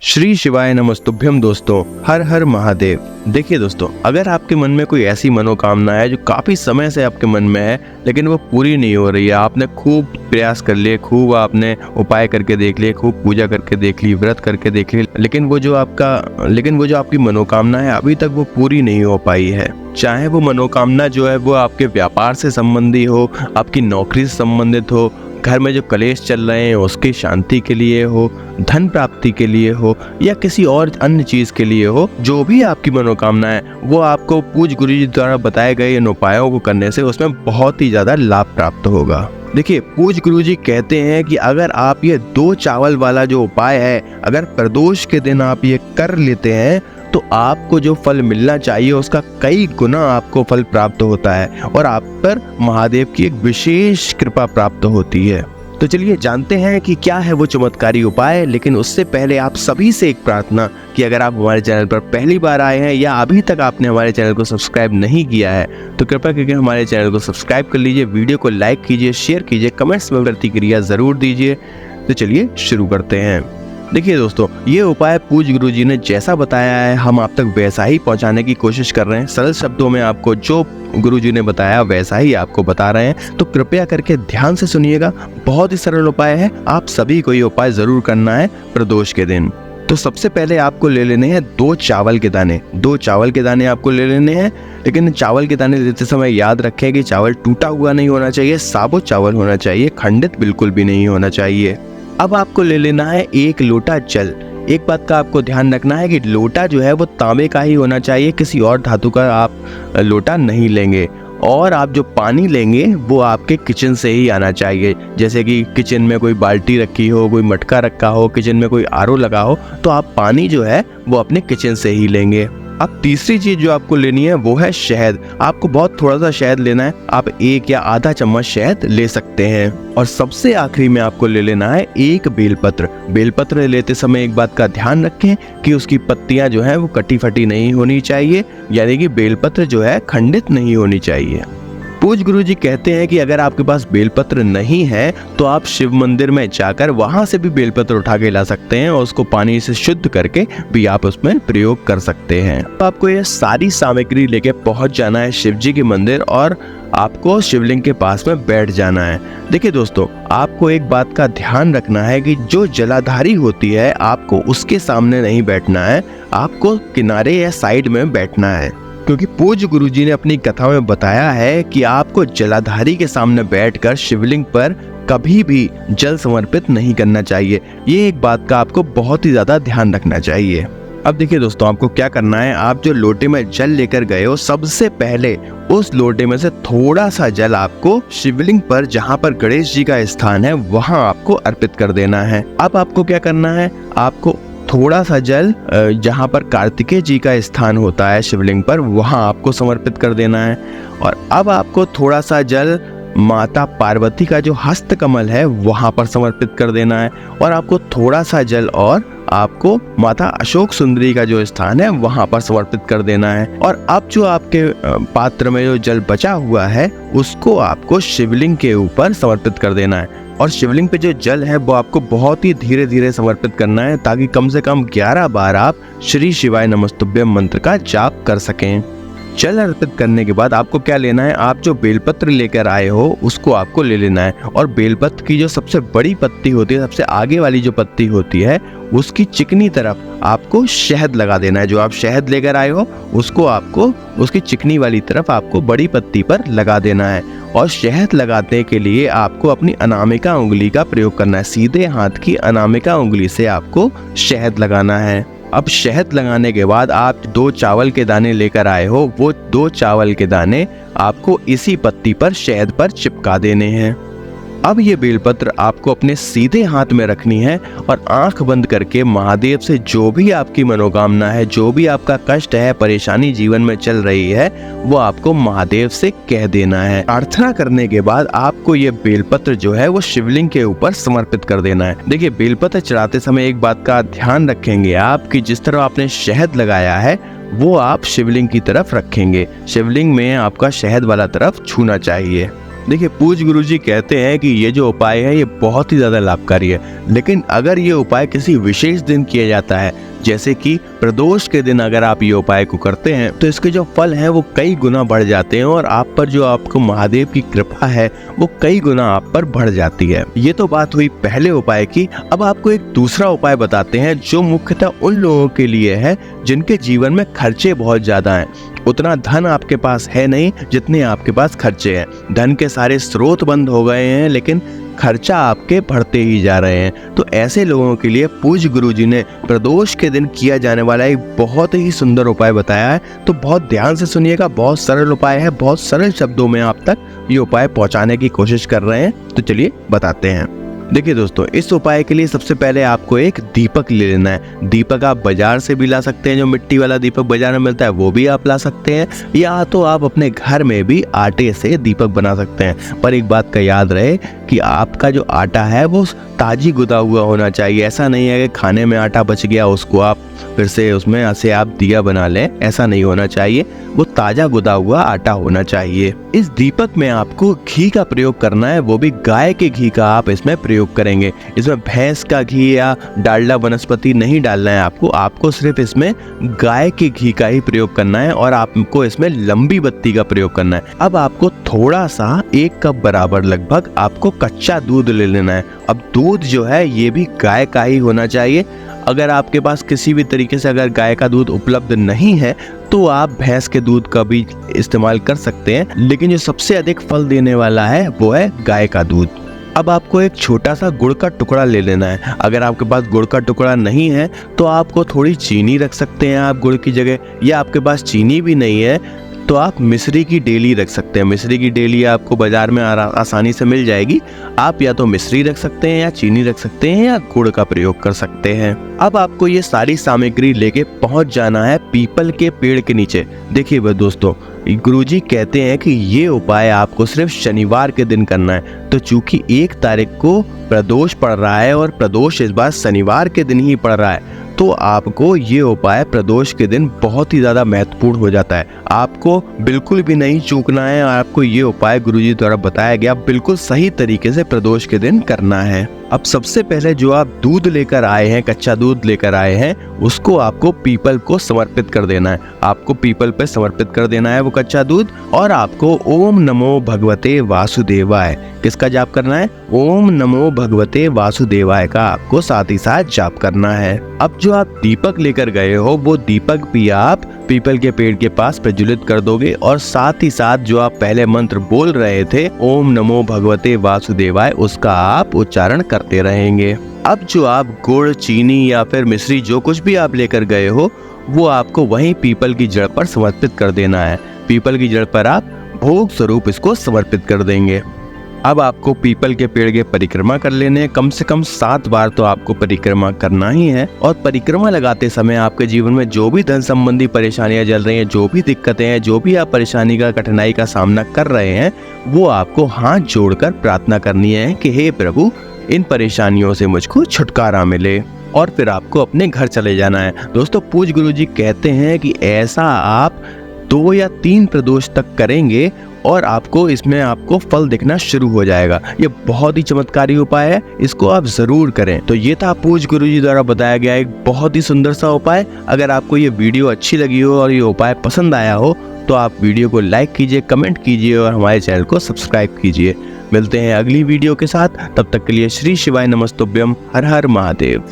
श्री शिवाय नमस्तुभ्यम दोस्तों, हर हर महादेव। देखिए दोस्तों, अगर आपके मन में कोई ऐसी मनोकामना है जो काफ़ी समय से आपके मन में है लेकिन वो पूरी नहीं हो रही है, आपने खूब प्रयास कर लिए, खूब आपने उपाय करके देख लिए, खूब पूजा करके देख ली, व्रत करके देख ली, लेकिन वो जो आपकी मनोकामना है अभी तक वो पूरी नहीं हो पाई है। चाहे वो मनोकामना जो है वो आपके व्यापार से संबंधी हो, आपकी नौकरी से संबंधित हो, घर में जो कलेश चल रहे हैं उसकी शांति के लिए हो, धन प्राप्ति के लिए हो या किसी और अन्य चीज के लिए हो, जो भी आपकी मनोकामना है वो आपको पूज्य गुरु जी द्वारा बताए गए इन उपायों को करने से उसमें बहुत ही ज्यादा लाभ प्राप्त होगा। देखिए, पूज्य गुरु जी कहते हैं कि अगर आप ये 2 चावल वाला जो उपाय है, अगर प्रदोष के दिन आप ये कर लेते हैं तो आपको जो फल मिलना चाहिए उसका कई गुना आपको फल प्राप्त होता है और आप पर महादेव की एक विशेष कृपा प्राप्त होती है। तो चलिए जानते हैं कि क्या है वो चमत्कारी उपाय। लेकिन उससे पहले आप सभी से एक प्रार्थना कि अगर आप हमारे चैनल पर पहली बार आए हैं या अभी तक आपने हमारे चैनल को सब्सक्राइब नहीं किया है तो कृपया करके हमारे चैनल को सब्सक्राइब कर लीजिए, वीडियो को लाइक कीजिए, शेयर कीजिए, कमेंट्स में प्रतिक्रिया जरूर दीजिए। तो चलिए शुरू करते हैं। देखिए दोस्तों, ये उपाय पूज्य गुरु जी ने जैसा बताया है हम आप तक वैसा ही पहुंचाने की कोशिश कर रहे हैं। सरल शब्दों में आपको जो गुरु जी ने बताया वैसा ही आपको बता रहे हैं, तो कृपया करके ध्यान से सुनिएगा। बहुत ही सरल उपाय है, आप सभी को ये उपाय जरूर करना है प्रदोष के दिन। तो सबसे पहले आपको ले लेने हैं 2 चावल के दाने। 2 चावल के दाने आपको ले लेने हैं, लेकिन चावल के दाने लेते समय याद रखें कि चावल टूटा हुआ नहीं होना चाहिए, साबुत चावल होना चाहिए, खंडित बिल्कुल भी नहीं होना चाहिए। अब आपको ले लेना है 1 लोटा जल। एक बात का आपको ध्यान रखना है कि लोटा जो है वो तांबे का ही होना चाहिए, किसी और धातु का आप लोटा नहीं लेंगे। और आप जो पानी लेंगे वो आपके किचन से ही आना चाहिए, जैसे कि किचन में कोई बाल्टी रखी हो, कोई मटका रखा हो, किचन में कोई आरओ लगा हो, तो आप पानी जो है वो अपने किचन से ही लेंगे। अब तीसरी चीज जो आपको लेनी है वो है शहद। आपको बहुत थोड़ा सा शहद लेना है, आप 1 या आधा चम्मच शहद ले सकते हैं। और सबसे आखिरी में आपको ले लेना है 1 बेलपत्र। बेलपत्र लेते समय एक बात का ध्यान रखें कि उसकी पत्तियां जो है वो कटी फटी नहीं होनी चाहिए, यानी कि बेलपत्र जो है खंडित नहीं होनी चाहिए। पूज्य गुरु जी कहते हैं कि अगर आपके पास बेलपत्र नहीं है तो आप शिव मंदिर में जाकर वहां से भी बेलपत्र उठा के ला सकते हैं और उसको पानी से शुद्ध करके भी आप उसमें प्रयोग कर सकते हैं। तो आपको ये सारी सामग्री लेके पहुंच जाना है शिव जी के मंदिर और आपको शिवलिंग के पास में बैठ जाना है। देखिए दोस्तों, आपको एक बात का ध्यान रखना है कि जो जलाधारी होती है आपको उसके सामने नहीं बैठना है, आपको किनारे या साइड में बैठना है, क्योंकि पूज्य गुरु जी ने अपनी कथा में बताया है कि आपको जलाधारी के सामने बैठकर शिवलिंग पर कभी भी जल समर्पित नहीं करना चाहिए। ये एक बात का आपको बहुत ही ज्यादा ध्यान रखना चाहिए। अब देखिए दोस्तों, आपको क्या करना है, आप जो लोटे में जल लेकर गए हो सबसे पहले उस लोटे में से थोड़ा सा जल आपको शिवलिंग पर, जहाँ पर गणेश जी का स्थान है, वहाँ आपको अर्पित कर देना है। अब आपको क्या करना है, आपको थोड़ा सा जल जहाँ पर कार्तिकेय जी का स्थान होता है शिवलिंग पर, वहाँ आपको समर्पित कर देना है। और अब आपको थोड़ा सा जल माता पार्वती का जो हस्त कमल है वहाँ पर समर्पित कर देना है। और आपको थोड़ा सा जल और आपको माता अशोक सुंदरी का जो स्थान है वहाँ पर समर्पित कर देना है। और अब जो आपके पात्र में जो जल बचा हुआ है उसको आपको शिवलिंग के ऊपर समर्पित कर देना है। और शिवलिंग पे जो जल है वो आपको बहुत ही धीरे धीरे समर्पित करना है, ताकि कम से कम 11 बार आप श्री शिवाय नमस्तुभ्यम मंत्र का जाप कर सकें। जल अर्पित करने के बाद आपको क्या लेना है, आप जो बेलपत्र लेकर आए हो उसको आपको ले लेना है। और बेलपत्र की जो सबसे बड़ी पत्ती होती है, सबसे आगे वाली जो पत्ती होती है, उसकी चिकनी तरफ आपको शहद लगा देना है। जो आप शहद लेकर आए हो उसको आपको उसकी चिकनी वाली तरफ आपको बड़ी पत्ती पर लगा देना है। और शहद लगाने के लिए आपको अपनी अनामिका उंगली का प्रयोग करना है। सीधे हाथ की अनामिका उंगली से आपको शहद लगाना है। अब शहद लगाने के बाद आप 2 चावल के दाने लेकर आए हो, वो 2 चावल के दाने आपको इसी पत्ती पर, शहद पर चिपका देने हैं। अब ये बेलपत्र आपको अपने सीधे हाथ में रखनी है और आंख बंद करके महादेव से जो भी आपकी मनोकामना है, जो भी आपका कष्ट है, परेशानी जीवन में चल रही है, वो आपको महादेव से कह देना है। प्रार्थना करने के बाद आपको ये बेलपत्र जो है वो शिवलिंग के ऊपर समर्पित कर देना है। देखिए, बेलपत्र चढ़ाते समय एक बात का ध्यान रखेंगे आप कि जिस तरह आपने शहद लगाया है वो आप शिवलिंग की तरफ रखेंगे। शिवलिंग में आपका शहद वाला तरफ छूना चाहिए। देखिए पूज्य गुरुजी कहते हैं कि ये जो उपाय है ये बहुत ही ज्यादा लाभकारी है, लेकिन अगर ये उपाय किसी विशेष दिन किया जाता है, जैसे कि प्रदोष के दिन अगर आप ये उपाय को करते हैं तो इसके जो फल हैं वो कई गुना बढ़ जाते हैं और आप पर जो आपको महादेव की कृपा है वो कई गुना आप पर बढ़ जाती है। ये तो बात हुई पहले उपाय की। अब आपको एक दूसरा उपाय बताते हैं जो मुख्यतः उन लोगों के लिए है जिनके जीवन में खर्चे बहुत ज्यादा हैं। उतना धन आपके पास है नहीं जितने आपके पास खर्चे हैं। धन के सारे स्रोत बंद हो गए हैं लेकिन खर्चा आपके बढ़ते ही जा रहे हैं। तो ऐसे लोगों के लिए पूज्य गुरुजी ने प्रदोष के दिन किया जाने वाला एक बहुत ही सुंदर उपाय बताया है। तो बहुत ध्यान से सुनिएगा, बहुत सरल उपाय है, बहुत सरल शब्दों में आप तक ये उपाय पहुंचाने की कोशिश कर रहे हैं। तो चलिए बताते हैं। देखिए दोस्तों, इस उपाय के लिए सबसे पहले आपको एक दीपक ले लेना है। दीपक आप बाजार से भी ला सकते हैं, जो मिट्टी वाला दीपक बाजार में मिलता है वो भी आप ला सकते हैं, या तो आप अपने घर में भी आटे से दीपक बना सकते हैं। पर एक बात का याद रहे कि आपका जो आटा है वो ताजी गुदा हुआ होना चाहिए। ऐसा नहीं है कि खाने में आटा बच गया उसको आप फिर से उसमें से आप दिया बना लें, ऐसा नहीं होना चाहिए। वो ताजा गुदा हुआ आटा होना चाहिए। इस दीपक में आपको घी का प्रयोग करना है, वो भी गाय के घी का आप इसमें प्रयोग करेंगे। इसमें भैंस का घी या डालडा वनस्पति नहीं डालना है आपको सिर्फ इसमें गाय के घी का ही प्रयोग करना है और आपको इसमें लंबी बत्ती का प्रयोग करना है। अब आपको थोड़ा सा 1 कप बराबर लगभग आपको कच्चा दूध ले लेना है। अब दूध जो है ये भी गाय का ही होना चाहिए। अगर आपके पास किसी भी तरीके से अगर गाय का दूध उपलब्ध नहीं है तो आप भैंस के दूध का भी इस्तेमाल कर सकते हैं, लेकिन जो सबसे अधिक फल देने वाला है वो है गाय का दूध। अब आपको एक छोटा सा गुड़ का टुकड़ा ले लेना है। अगर आपके पास गुड़ का टुकड़ा नहीं है तो आपको थोड़ी चीनी रख सकते हैं आप गुड़ की जगह, या आपके पास चीनी भी नहीं है तो आप मिश्री की डेली रख सकते हैं। मिश्री की डेली आपको बाजार में आसानी से मिल जाएगी। आप या तो मिश्री रख सकते हैं या चीनी रख सकते हैं या गुड़ का प्रयोग कर सकते हैं। अब आपको ये सारी सामग्री लेके पहुंच जाना है पीपल के पेड़ के नीचे। देखिए वह दोस्तों, गुरुजी कहते हैं कि ये उपाय आपको सिर्फ शनिवार के दिन करना है। तो चूंकि 1 तारीख को प्रदोष पड़ रहा है और प्रदोष इस बार शनिवार के दिन ही पड़ रहा है, तो आपको ये उपाय प्रदोष के दिन बहुत ही ज्यादा महत्वपूर्ण हो जाता है। आपको बिल्कुल भी नहीं चूकना है और आपको ये उपाय गुरुजी द्वारा बताया गया बिल्कुल सही तरीके से प्रदोष के दिन करना है। अब सबसे पहले जो आप दूध लेकर आए हैं, कच्चा दूध लेकर आए हैं, उसको आपको पीपल को समर्पित कर देना है। आपको पीपल पे समर्पित कर देना है वो कच्चा दूध, और आपको ओम नमो भगवते वासुदेवाय किसका जाप करना है? ओम नमो भगवते वासुदेवाय का आपको साथ ही साथ जाप करना है। अब जो आप दीपक लेकर गए हो वो दीपक भी आप पीपल के पेड़ के पास प्रज्वलित कर दोगे, और साथ ही साथ जो आप पहले मंत्र बोल रहे थे ओम नमो भगवते वासुदेवाय, उसका आप उच्चारण करते रहेंगे। अब जो आप गुड़, चीनी या फिर मिश्री जो कुछ भी आप लेकर गए हो वो आपको वहीं पीपल की जड़ पर समर्पित कर देना है। पीपल की जड़ पर आप भोग स्वरूप इसको समर्पित कर देंगे। अब आपको पीपल के पेड़ की परिक्रमा कर लेने हैं। कम से कम 7 बार तो आपको परिक्रमा करना ही है। और परिक्रमा लगाते समय आपके जीवन में जो भी धन संबंधी परेशानियां चल रही हैं, जो भी दिक्कतें हैं, जो भी आप परेशानी का कठिनाई का सामना कर रहे हैं, वो आपको हाथ जोड़कर प्रार्थना करनी है कि हे प्रभु, इन परेशानियों से मुझको छुटकारा मिले, और फिर आपको अपने घर चले जाना है। दोस्तों, पूज्य गुरुजी कहते हैं कि ऐसा आप 2 या 3 प्रदोष तक करेंगे और आपको इसमें आपको फल दिखना शुरू हो जाएगा। ये बहुत ही चमत्कारी उपाय है, इसको आप जरूर करें। तो ये था पूज्य गुरुजी द्वारा बताया गया एक बहुत ही सुंदर सा उपाय। अगर आपको ये वीडियो अच्छी लगी हो और ये उपाय पसंद आया हो तो आप वीडियो को लाइक कीजिए, कमेंट कीजिए और हमारे चैनल को सब्सक्राइब कीजिए। मिलते हैं अगली वीडियो के साथ, तब तक के लिए श्री शिवाय नमस्तुभ्यम। हर हर महादेव।